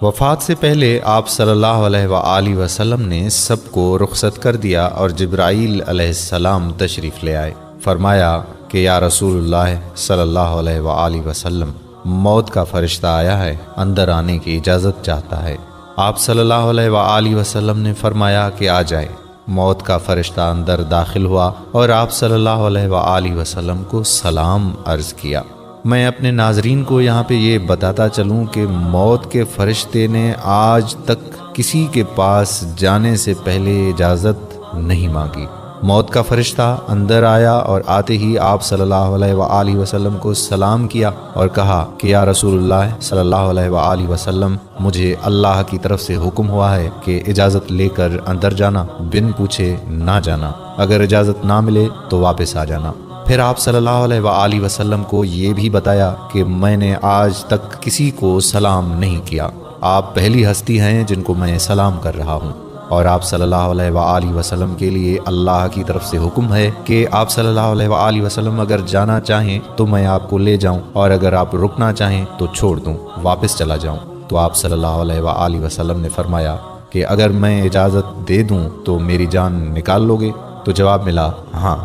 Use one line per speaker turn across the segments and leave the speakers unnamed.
وفات سے پہلے آپ صلی اللہ علیہ وآلہ وسلم نے سب کو رخصت کر دیا اور جبرائیل علیہ السلام تشریف لے آئے۔ فرمایا کہ یا رسول اللہ صلی اللہ علیہ وآلہ وسلم، موت کا فرشتہ آیا ہے، اندر آنے کی اجازت چاہتا ہے۔ آپ صلی اللہ علیہ وآلہ وسلم نے فرمایا کہ آ جائے۔ موت کا فرشتہ اندر داخل ہوا اور آپ صلی اللہ علیہ وآلہ وسلم کو سلام عرض کیا۔ میں اپنے ناظرین کو یہاں پہ یہ بتاتا چلوں کہ موت کے فرشتے نے آج تک کسی کے پاس جانے سے پہلے اجازت نہیں مانگی۔ موت کا فرشتہ اندر آیا اور آتے ہی آپ صلی اللہ علیہ وآلہ وسلم کو سلام کیا اور کہا کہ یا رسول اللہ صلی اللہ علیہ وآلہ وسلم، مجھے اللہ کی طرف سے حکم ہوا ہے کہ اجازت لے کر اندر جانا، بن پوچھے نہ جانا، اگر اجازت نہ ملے تو واپس آ جانا۔ پھر آپ صلی اللہ علیہ وآلہ وسلم کو یہ بھی بتایا کہ میں نے آج تک کسی کو سلام نہیں کیا، آپ پہلی ہستی ہیں جن کو میں سلام کر رہا ہوں۔ اور آپ صلی اللہ علیہ وآلہ وسلم کے لیے اللہ کی طرف سے حکم ہے کہ آپ صلی اللہ علیہ وآلہ وسلم اگر جانا چاہیں تو میں آپ کو لے جاؤں، اور اگر آپ رکنا چاہیں تو چھوڑ دوں، واپس چلا جاؤں۔ تو آپ صلی اللہ علیہ وآلہ وسلم نے فرمایا کہ اگر میں اجازت دے دوں تو میری جان نکال لو گے؟ تو جواب ملا ہاں۔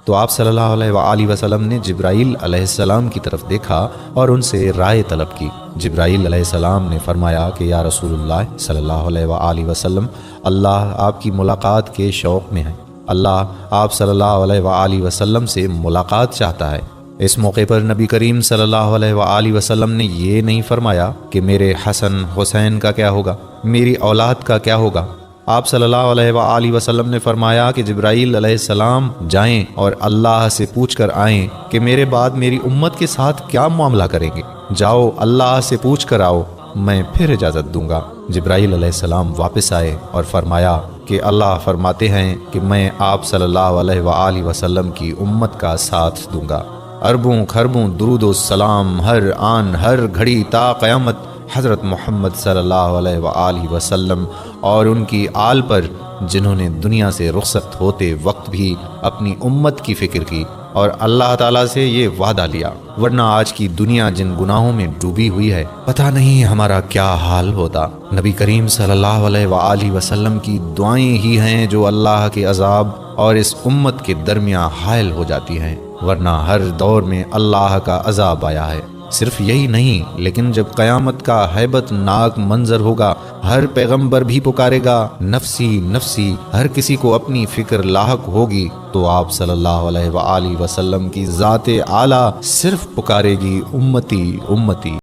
تو آپ صلی اللہ علیہ وآلہ وسلم نے جبرائیل علیہ السلام کی طرف دیکھا اور ان سے رائے طلب کی۔ جبرائیل علیہ السلام نے فرمایا کہ یا رسول اللہ صلی اللہ علیہ وآلہ وسلم، اللہ آپ کی ملاقات کے شوق میں ہے، اللہ آپ صلی اللہ علیہ وآلہ وسلم سے ملاقات چاہتا ہے۔ اس موقع پر نبی کریم صلی اللہ علیہ وآلہ وسلم نے یہ نہیں فرمایا کہ میرے حسن حسین کا کیا ہوگا، میری اولاد کا کیا ہوگا۔ آپ صلی اللہ علیہ وآلہ وسلم نے فرمایا کہ جبرائیل علیہ السلام جائیں اور اللہ سے پوچھ کر آئیں کہ میرے بعد میری امت کے ساتھ کیا معاملہ کریں گے۔ جاؤ اللہ سے پوچھ کر آؤ، میں پھر اجازت دوں گا۔ جبرائیل علیہ السلام واپس آئے اور فرمایا کہ اللہ فرماتے ہیں کہ میں آپ صلی اللہ علیہ وآلہ وسلم کی امت کا ساتھ دوں گا۔ اربوں خربوں درود و سلام ہر آن ہر گھڑی تا قیامت حضرت محمد صلی اللہ علیہ وآلہ وسلم اور ان کی آل پر، جنہوں نے دنیا سے رخصت ہوتے وقت بھی اپنی امت کی فکر کی اور اللہ تعالیٰ سے یہ وعدہ لیا، ورنہ آج کی دنیا جن گناہوں میں ڈوبی ہوئی ہے، پتہ نہیں ہمارا کیا حال ہوتا۔ نبی کریم صلی اللہ علیہ وآلہ وسلم کی دعائیں ہی ہیں جو اللہ کے عذاب اور اس امت کے درمیان حائل ہو جاتی ہیں، ورنہ ہر دور میں اللہ کا عذاب آیا ہے۔ صرف یہی نہیں، لیکن جب قیامت کا ہیبت ناک منظر ہوگا، ہر پیغمبر بھی پکارے گا نفسی نفسی، ہر کسی کو اپنی فکر لاحق ہوگی، تو آپ صلی اللہ علیہ وآلہ وسلم کی ذات اعلیٰ صرف پکارے گی امتی امتی۔